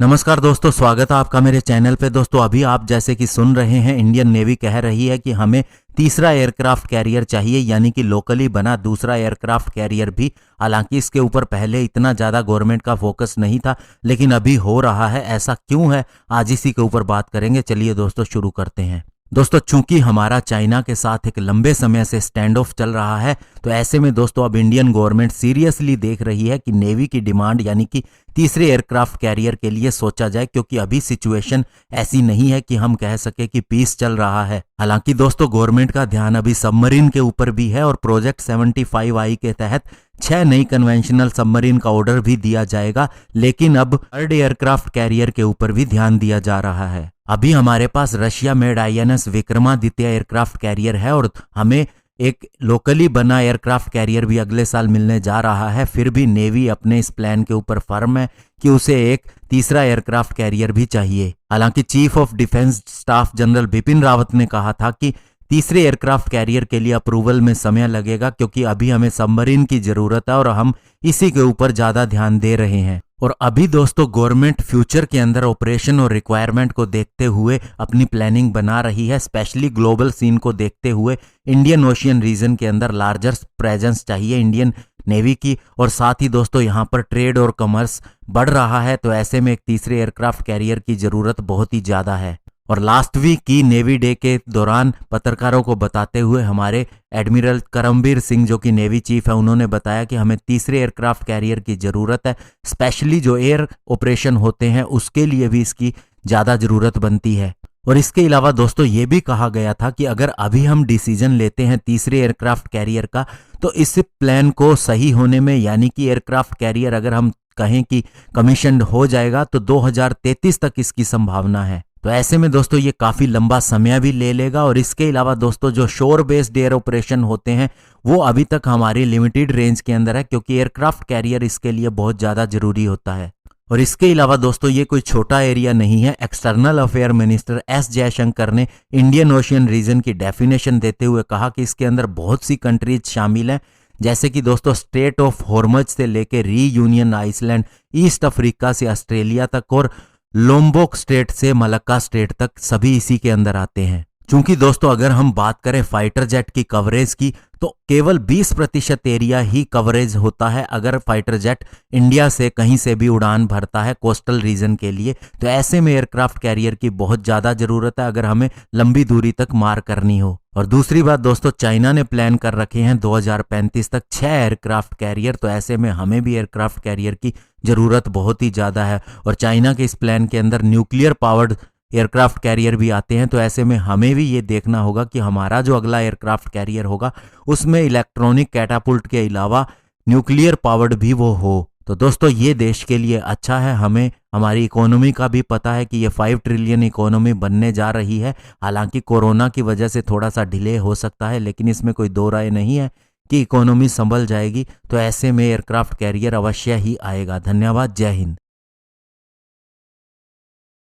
नमस्कार दोस्तों, स्वागत है आपका मेरे चैनल पे। दोस्तों अभी आप जैसे कि सुन रहे हैं, इंडियन नेवी कह रही है कि हमें तीसरा एयरक्राफ्ट कैरियर चाहिए, यानी कि लोकली बना दूसरा एयरक्राफ्ट कैरियर भी। हालांकि इसके ऊपर पहले इतना ज़्यादा गवर्नमेंट का फोकस नहीं था, लेकिन अभी हो रहा है। ऐसा क्यों है, आज इसी के ऊपर बात करेंगे। चलिए दोस्तों शुरू करते हैं। दोस्तों चूंकि हमारा चाइना के साथ एक लंबे समय से स्टैंड ऑफ चल रहा है, तो ऐसे में दोस्तों अब इंडियन गवर्नमेंट सीरियसली देख रही है कि नेवी की डिमांड यानी कि तीसरे एयरक्राफ्ट कैरियर के लिए सोचा जाए, क्योंकि अभी सिचुएशन ऐसी नहीं है कि हम कह सके कि पीस चल रहा है। हालांकि दोस्तों गवर्नमेंट का ध्यान अभी सबमरीन के ऊपर भी है और प्रोजेक्ट 75I के तहत 6 नई कन्वेंशनल सबमरीन का ऑर्डर भी दिया जाएगा, लेकिन अब थर्ड एयरक्राफ्ट कैरियर के ऊपर भी ध्यान दिया जा रहा है। अभी हमारे पास Russia made INS Vikramaditya aircraft carrier है और हमें एक लोकली बना एयरक्राफ्ट कैरियर भी अगले साल मिलने जा रहा है। फिर भी नेवी अपने इस प्लान के ऊपर फर्म है कि उसे एक तीसरा एयरक्राफ्ट कैरियर भी चाहिए। हालांकि chief of defence staff general Bipin Rawat ने कहा था कि तीसरे एयरक्राफ्ट कैरियर के लिए अप्रूवल में समय लगेगा, क्योंकि अभी हमें सबमरीन की जरूरत है और हम इसी के ऊपर ज्यादा ध्यान दे रहे हैं। और अभी दोस्तों गवर्नमेंट फ्यूचर के अंदर ऑपरेशन और रिक्वायरमेंट को देखते हुए अपनी प्लानिंग बना रही है। स्पेशली ग्लोबल सीन को देखते हुए इंडियन ओशियन रीजन के अंदर लार्जर प्रेजेंस चाहिए इंडियन नेवी की, और साथ ही दोस्तों यहाँ पर ट्रेड और कॉमर्स बढ़ रहा है। तो ऐसे में एक तीसरे एयरक्राफ्ट कैरियर की जरूरत बहुत ही ज्यादा है। और लास्ट वीक की नेवी डे के दौरान पत्रकारों को बताते हुए हमारे एडमिरल करमबीर सिंह, जो कि नेवी चीफ है, उन्होंने बताया कि हमें तीसरे एयरक्राफ्ट कैरियर की जरूरत है। स्पेशली जो एयर ऑपरेशन होते हैं उसके लिए भी इसकी ज्यादा जरूरत बनती है। और इसके अलावा दोस्तों ये भी कहा गया था कि अगर अभी हम डिसीजन लेते हैं तीसरे एयरक्राफ्ट कैरियर का, तो इस प्लान को सही होने में, यानी कि एयरक्राफ्ट कैरियर अगर हम कहें कि कमीशन्ड हो जाएगा, तो 2033 तक इसकी संभावना है। तो ऐसे में दोस्तों ये काफी लंबा समय भी ले लेगा। और इसके अलावा दोस्तों जो शोर बेस्ड एयर ऑपरेशन होते हैं वो अभी तक हमारी लिमिटेड रेंज के अंदर है, क्योंकि एयरक्राफ्ट कैरियर इसके लिए बहुत ज्यादा जरूरी होता है। और इसके अलावा दोस्तों ये कोई छोटा एरिया नहीं है। External affair minister S Jaishankar ने इंडियन ओशियन रीजन की डेफिनेशन देते हुए कहा कि इसके अंदर बहुत सी कंट्रीज शामिल हैं, जैसे कि दोस्तों स्टेट ऑफ हॉर्मज से लेकर रीयूनियन आइसलैंड, ईस्ट अफ्रीका से ऑस्ट्रेलिया तक और लोम्बोक स्टेट से मलक्का स्टेट तक, सभी इसी के अंदर आते हैं। क्योंकि दोस्तों अगर हम बात करें फाइटर जेट की कवरेज की, तो केवल 20% एरिया ही कवरेज होता है अगर फाइटर जेट इंडिया से कहीं से भी उड़ान भरता है कोस्टल रीजन के लिए। तो ऐसे में एयरक्राफ्ट कैरियर की बहुत ज्यादा जरूरत है अगर हमें लंबी दूरी तक मार करनी हो। और दूसरी बात दोस्तों, चाइना ने प्लान कर रखे हैं 2035 तक 6 एयरक्राफ्ट कैरियर। तो ऐसे में हमें भी एयरक्राफ्ट कैरियर की जरूरत बहुत ही ज्यादा है। और चाइना के इस प्लान के अंदर न्यूक्लियर पावर्ड एयरक्राफ्ट कैरियर भी आते हैं। तो ऐसे में हमें भी ये देखना होगा कि हमारा जो अगला एयरक्राफ्ट कैरियर होगा उसमें इलेक्ट्रॉनिक कैटापुल्ट के अलावा न्यूक्लियर पावर्ड भी वो हो। तो दोस्तों ये देश के लिए अच्छा है। हमें हमारी इकोनॉमी का भी पता है कि ये 5 ट्रिलियन इकोनॉमी बनने जा रही है। हालांकि कोरोना की वजह से थोड़ा सा डिले हो सकता है, लेकिन इसमें कोई दो राय नहीं है कि इकोनॉमी संभल जाएगी। तो ऐसे में एयरक्राफ्ट कैरियर अवश्य ही आएगा। धन्यवाद, जय हिंद।